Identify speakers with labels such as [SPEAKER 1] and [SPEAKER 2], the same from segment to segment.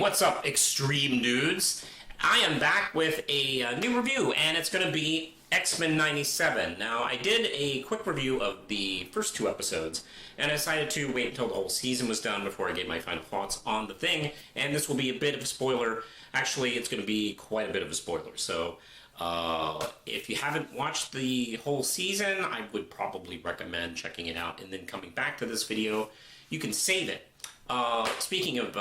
[SPEAKER 1] What's up, Extreme Dudes? I am back with a new review, and it's going to be X-Men 97. Now, I did a quick review of the first two episodes, and I decided to wait until the whole season was done before I gave my final thoughts on the thing, and this will be a bit of a spoiler. Actually, it's going to be quite a bit of a spoiler, so if you haven't watched the whole season, I would probably recommend checking it out and then coming back to this video. You can save it. Speaking of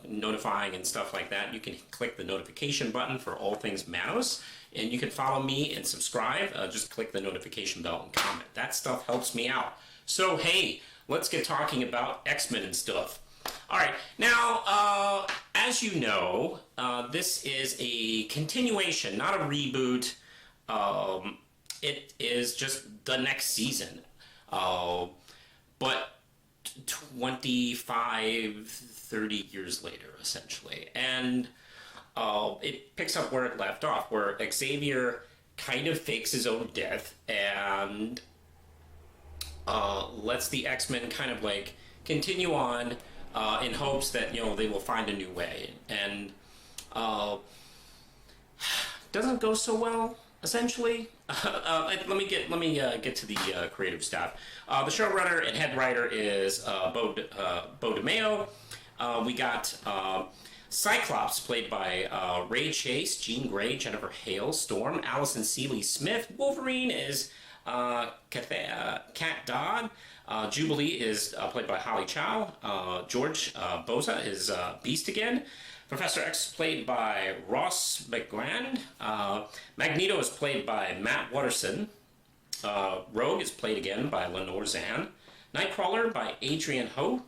[SPEAKER 1] notifying and stuff like that, you can click the notification button for all things Manos, and you can follow me and subscribe. Just click the notification bell and comment. That stuff helps me out. So hey, let's get talking about X-Men and stuff. Alright, now, as you know, this is a continuation, not a reboot. It is just the next season. But 25, 30 years later, essentially. And it picks up where it left off, where Xavier kind of fakes his own death and lets the X-Men kind of like continue on in hopes that, you know, they will find a new way. And doesn't go so well, essentially. Let me get to the creative staff. The showrunner and head writer is Beau DeMayo. We got Cyclops, played by Ray Chase, Jean Grey, Jennifer Hale, Storm, Allison Seeley Smith. Wolverine is Kat Dodd. Jubilee is played by Holly Chow. George Boza is Beast again. Professor X is played by Ross McGland. Magneto is played by Matt Watterson. Rogue is played again by Lenore Zan. Nightcrawler by Adrian Ho.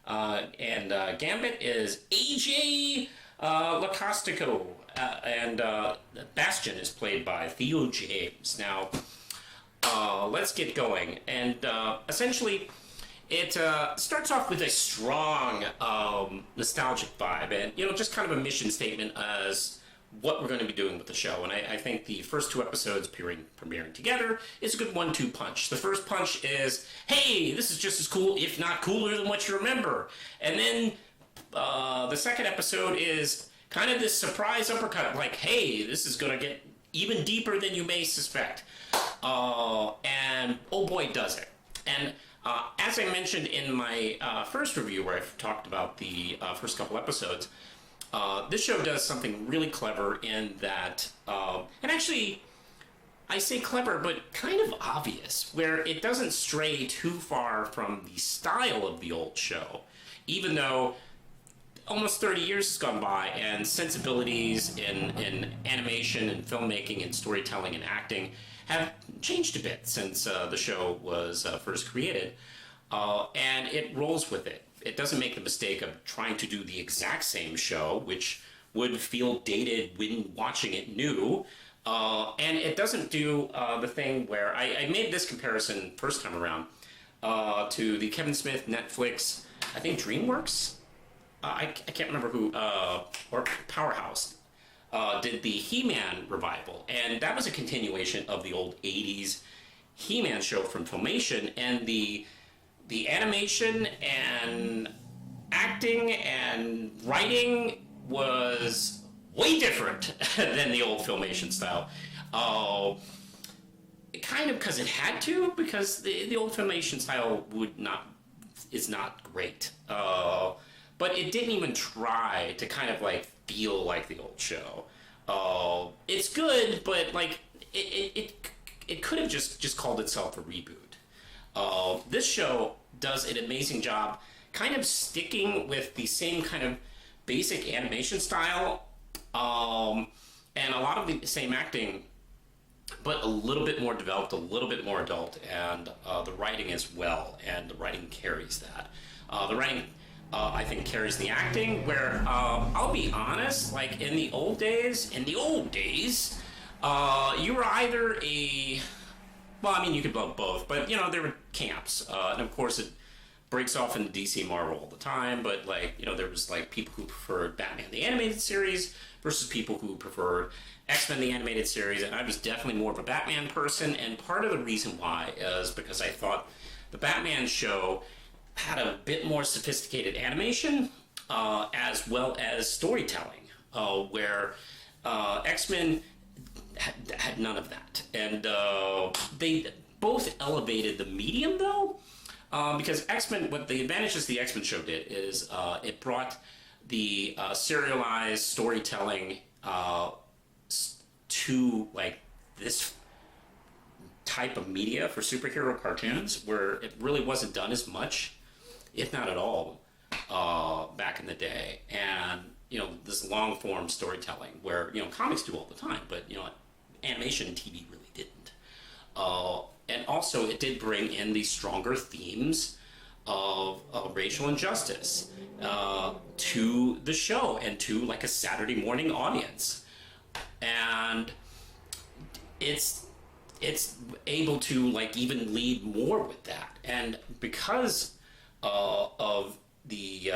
[SPEAKER 1] And Gambit is AJ Lacostico. And Bastion is played by Theo James. Now, let's get going. And essentially, it starts off with a strong nostalgic vibe, and, you know, just kind of a mission statement as what we're going to be doing with the show. And I think the first two episodes premiering together is a good 1-2 punch. The first punch is, hey, this is just as cool, if not cooler, than what you remember. And then the second episode is kind of this surprise uppercut, like, hey, this is going to get even deeper than you may suspect. And oh boy, does it. And as I mentioned in my first review, where I've talked about the first couple episodes, this show does something really clever in that, and actually, I say clever, but kind of obvious, where it doesn't stray too far from the style of the old show, even though almost 30 years has gone by and sensibilities in animation and filmmaking and storytelling and acting have changed a bit since the show was first created, and it rolls with it. It doesn't make the mistake of trying to do the exact same show, which would feel dated when watching it new, and it doesn't do the thing where I made this comparison first time around to the Kevin Smith Netflix, I think DreamWorks? I can't remember who, or Powerhouse. Did the He-Man revival, and that was a continuation of the old 80s He-Man show from Filmation, and the animation and acting and writing was way different than the old Filmation style. Kind of because it had to, because the old Filmation style is not great. But it didn't even try to kind of like feel like the old show. It's good, but like it could have just called itself a reboot. This show does an amazing job kind of sticking with the same kind of basic animation style, and a lot of the same acting, but a little bit more developed, a little bit more adult, and the writing as well, and the writing carries that. The writing I think carries the acting, where I'll be honest, like in the old days, you were either well, I mean, you could love both, but, you know, there were camps, and of course it breaks off in DC Marvel all the time, but, like, you know, there was like people who preferred Batman the Animated Series versus people who preferred X-Men the Animated Series, and I was definitely more of a Batman person, and part of the reason why is because I thought the Batman show had a bit more sophisticated animation, as well as storytelling, where X-Men had none of that. And they both elevated the medium, though, because X-Men, what the advantages the X-Men show did is it brought the serialized storytelling to like this type of media for superhero cartoons where it really wasn't done as much, if not at all, back in the day. And this long form storytelling where comics do all the time, but animation and TV really didn't. And also, it did bring in these stronger themes of racial injustice to the show and to like a Saturday morning audience. And it's able to like even lead more with that. And because of the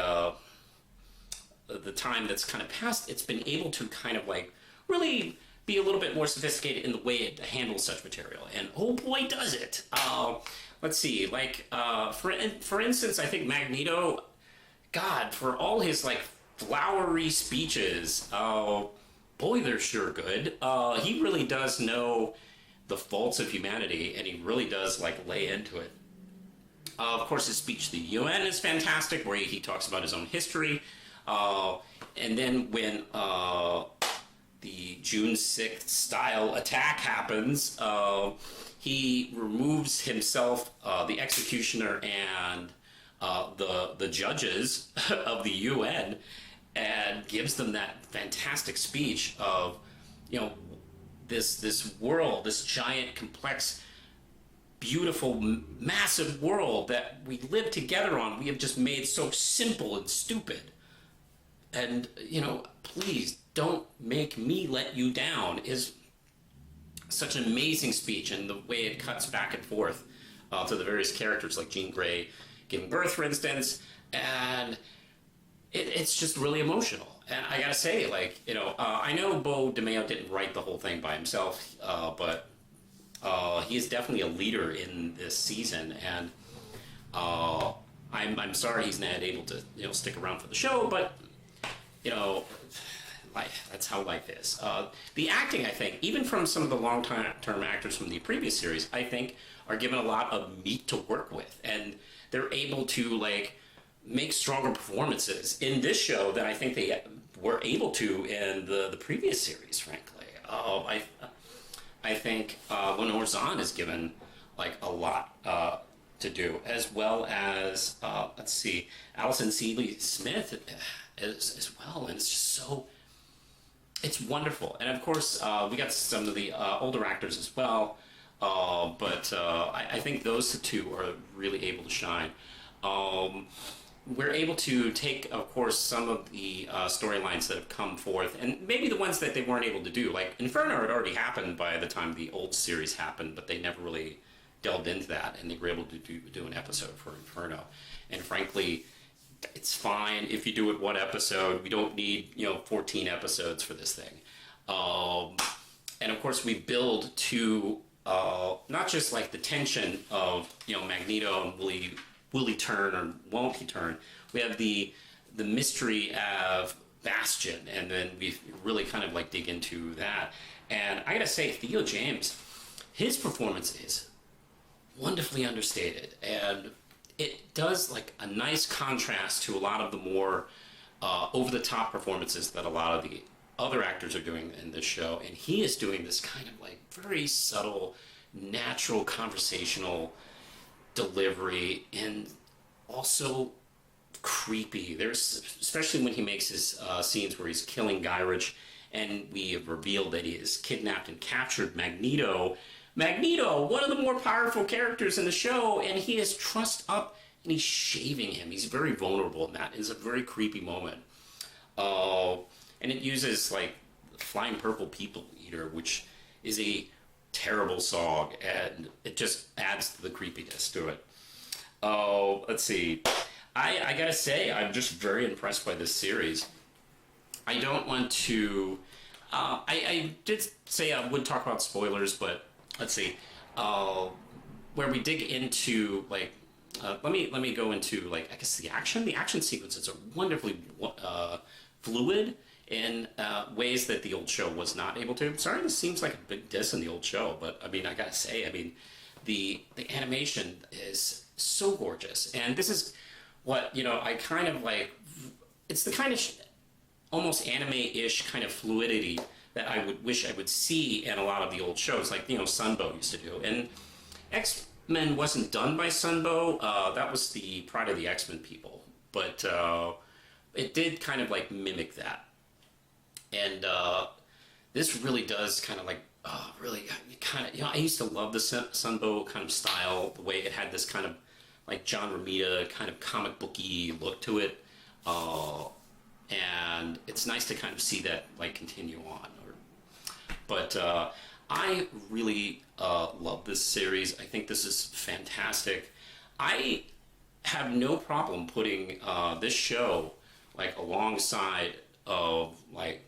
[SPEAKER 1] time that's kind of passed, it's been able to kind of like really be a little bit more sophisticated in the way it handles such material. And oh boy, does it! Let's see, like for instance, I think Magneto, God, for all his like flowery speeches, boy, they're sure good. He really does know the faults of humanity, and he really does like lay into it. Of course, his speech to the UN is fantastic, where he talks about his own history. And then when the June 6th style attack happens, he removes himself, the executioner, and the judges of the UN, and gives them that fantastic speech of, this world, this giant, complex, beautiful, massive world that we live together on, we have just made so simple and stupid. And, please don't make me let you down is such an amazing speech, and the way it cuts back and forth to the various characters like Jean Grey giving birth, for instance, and it's just really emotional. And I gotta say, like, I know Beau DeMayo didn't write the whole thing by himself, but he is definitely a leader in this season, and I'm sorry he's not able to stick around for the show, but life, that's how life is. The acting, I think, even from some of the long-term actors from the previous series, I think are given a lot of meat to work with, and they're able to like make stronger performances in this show than I think they were able to in the previous series, frankly. I think Lenore Zahn is given like a lot to do, as well as let's see, Alison Seeley Smith as well, and it's just so, it's wonderful. And of course, we got some of the older actors as well, but I think those two are really able to shine. We're able to take, of course, some of the storylines that have come forth, and maybe the ones that they weren't able to do. Like Inferno had already happened by the time the old series happened, but they never really delved into that, and they were able to do an episode for Inferno. And frankly, it's fine if you do it one episode. We don't need 14 episodes for this thing. And of course, we build to not just like the tension of Magneto and will he turn or won't he turn? We have the mystery of Bastion, and then we really kind of like dig into that. And I gotta say, Theo James, his performance is wonderfully understated, and it does like a nice contrast to a lot of the more over-the-top performances that a lot of the other actors are doing in this show. And he is doing this kind of like very subtle, natural, conversational delivery, and also creepy. There's, especially when he makes his scenes where he's killing Gyrich, and we have revealed that he has kidnapped and captured Magneto, one of the more powerful characters in the show, and he is trussed up and he's shaving him. He's very vulnerable in that. It's a very creepy moment. And it uses like Flying Purple People Eater, which is a terrible song, and it just adds to the creepiness to it. Let's see. I gotta say, I'm just very impressed by this series. I don't want to... I did say I would talk about spoilers, but let's see. Where we dig into, like, let me go into like I guess the action. The action sequences are wonderfully fluid in ways that the old show was not able to. Sorry, this seems like a big diss in the old show, but I mean I gotta say, I mean the animation is so gorgeous, and this is what I kind of like. It's the kind of almost anime-ish kind of fluidity that I would wish I would see in a lot of the old shows, like Sunbow used to do. And X-Men wasn't done by Sunbow. That was the Pride of the X-Men people, but it did kind of like mimic that. And this really does kind of like really kind of I used to love the Sunbow kind of style, the way it had this kind of like John Romita kind of comic booky look to it. And it's nice to kind of see that like continue on. But I really love this series. I think this is fantastic. I have no problem putting this show like alongside of like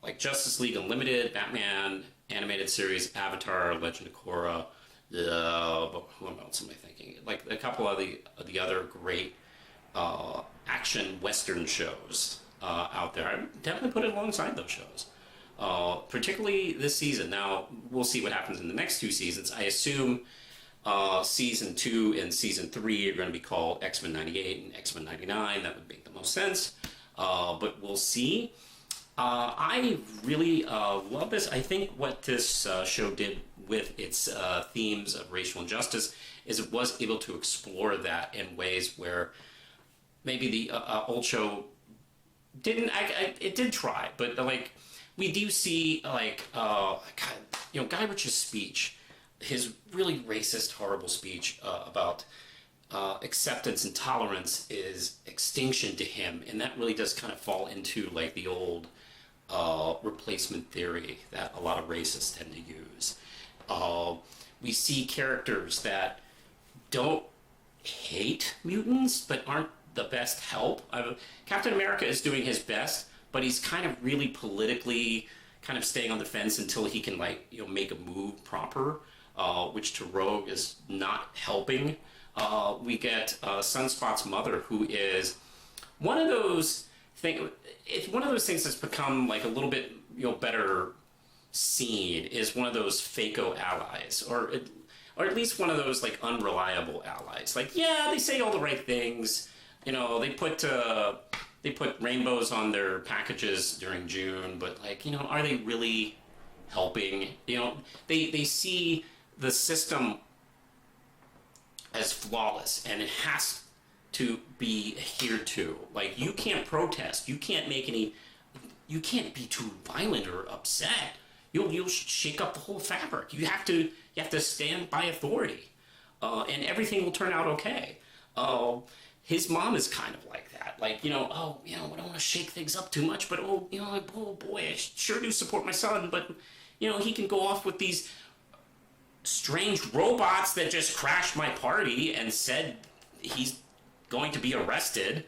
[SPEAKER 1] like Justice League Unlimited, Batman animated series, Avatar, Legend of Korra. Who else am I thinking? Like a couple of the other great action Western shows out there. I would definitely put it alongside those shows. Particularly this season. Now, we'll see what happens in the next 2 seasons. I assume season 2 and season 3 are going to be called X-Men 98 and X-Men 99. That would make the most sense. But we'll see. I really love this. I think what this show did with its themes of racial injustice is it was able to explore that in ways where maybe the old show didn't. It did try, but like we do see like Guy Ritchie's speech, his really racist, horrible speech about acceptance and tolerance is extinction to him, and that really does kind of fall into like the old replacement theory that a lot of racists tend to use. We see characters that don't hate mutants but aren't the best help. Captain America is doing his best, but he's kind of really politically kind of staying on the fence until he can make a move proper, which to Rogue is not helping. We get Sunspot's mother, who is one of those things. It's one of those things that's become like a little bit better seen, is one of those FACO allies, or at least one of those like unreliable allies. Like, yeah, they say all the right things. They put rainbows on their packages during June, but like, are they really helping? They see the system as flawless, and it has to be adhered to. Like, you can't protest, you can't be too violent or upset. You'll shake up the whole fabric. You have to stand by authority, and everything will turn out okay. His mom is kind of like that. Like, I don't want to shake things up too much, but oh boy, I sure do support my son, but he can go off with these strange robots that just crashed my party and said he's going to be arrested.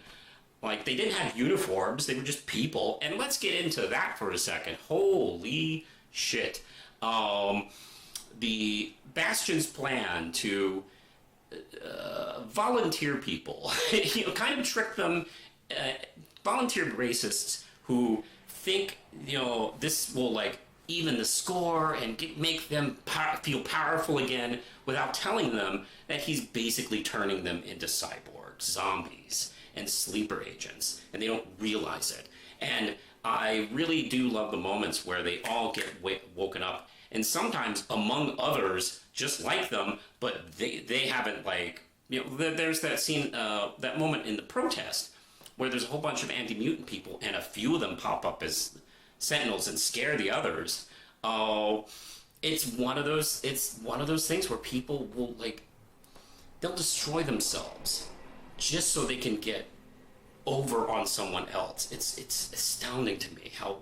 [SPEAKER 1] Like, they didn't have uniforms, they were just people. And let's get into that for a second. Holy shit. The Bastion's plan to volunteer people, kind of trick them, volunteer racists who think, this will like even the score and make them feel powerful again, without telling them that he's basically turning them into cyborgs, zombies, and sleeper agents, and they don't realize it. And I really do love the moments where they all get woken up, and sometimes among others just like them, but they haven't, like, there's that scene, that moment in the protest where there's a whole bunch of anti-mutant people, and a few of them pop up as sentinels and scare the others. It's one of those things where people will, like, they'll destroy themselves just so they can get over on someone else. It's astounding to me how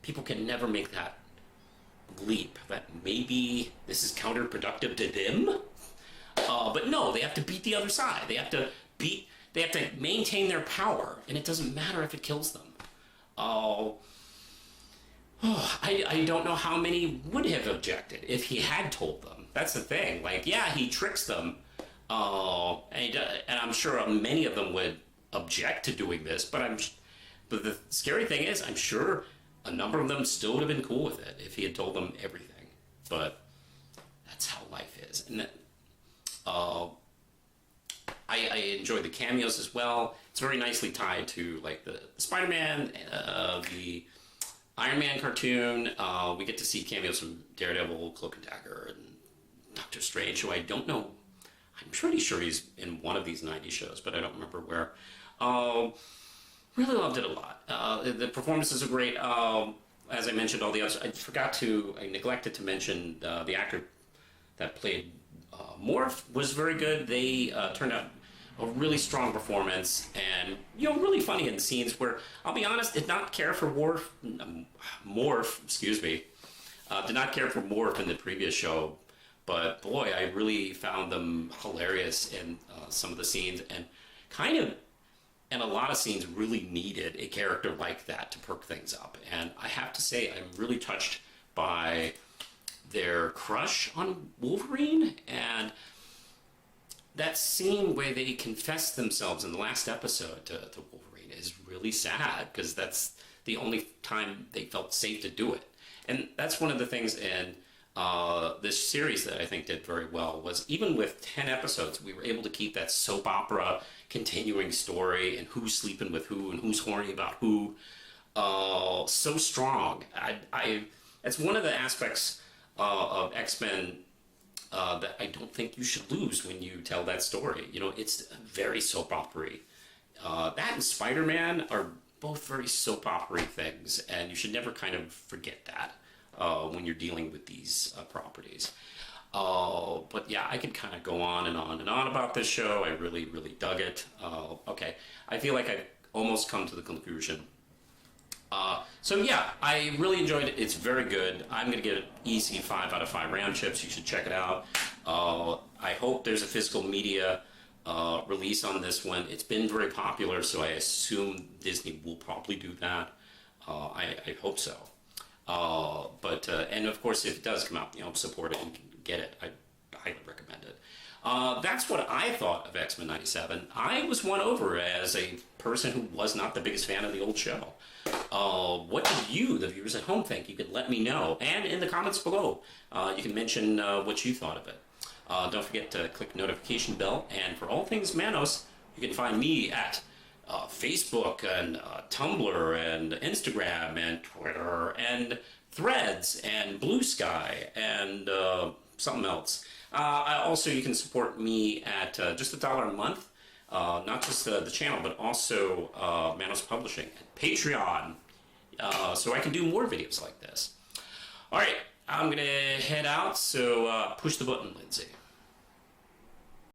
[SPEAKER 1] people can never make that leap, that maybe this is counterproductive to them. But no, they have to beat the other side. They have to maintain their power, and it doesn't matter if it kills them. I don't know how many would have objected if he had told them. That's the thing. Like, yeah, he tricks them, And I'm sure many of them would object to doing this, but the scary thing is, I'm sure a number of them still would have been cool with it if he had told them everything. But that's how life is. And uh, I enjoy the cameos as well. It's very nicely tied to like the Spider-Man, the Iron Man cartoon. We get to see cameos from Daredevil, Cloak and Dagger, and Doctor Strange, who I don't know. I'm pretty sure he's in one of these 90 shows, but I don't remember where. Really loved it a lot. The performances are great. As I mentioned, all the others. I neglected to mention the actor that played Morph was very good. They turned out a really strong performance, and really funny in scenes where, I'll be honest, did not care for Morph. Excuse me. Did not care for Morph in the previous show, but boy, I really found them hilarious in some of the scenes, and kind of. And a lot of scenes really needed a character like that to perk things up. And I have to say, I'm really touched by their crush on Wolverine. And that scene where they confess themselves in the last episode to Wolverine is really sad, because that's the only time they felt safe to do it. And that's one of the things in this series that I think did very well, was even with 10 episodes, we were able to keep that soap opera continuing story and who's sleeping with who and who's horny about who so strong. It's one of the aspects of X-Men that I don't think you should lose when you tell that story. It's very soap opera-y. That and Spider-Man are both very soap opera-y things, and you should never kind of forget that when you're dealing with these properties. But yeah, I could kind of go on and on and on about this show. I really, really dug it. Okay, I feel like I've almost come to the conclusion. So yeah, I really enjoyed it. It's very good. I'm going to give it easy 5 out of 5 round chips. You should check it out. I hope there's a physical media release on this one. It's been very popular, so I assume Disney will probably do that. I hope so. And of course, if it does come out, support it and get it. I highly recommend it. That's what I thought of X-Men 97. I was won over as a person who was not the biggest fan of the old show. What did you, the viewers at home, think? You can let me know. And in the comments below, you can mention what you thought of it. Don't forget to click the notification bell. And for all things Manos, you can find me at Facebook and Tumblr and Instagram and Twitter and Threads and Blue Sky and something else. Also, you can support me at just $1 a month. Not just the channel, but also Manos Publishing at Patreon. So I can do more videos like this. All right, I'm going to head out, so push the button, Lindsay.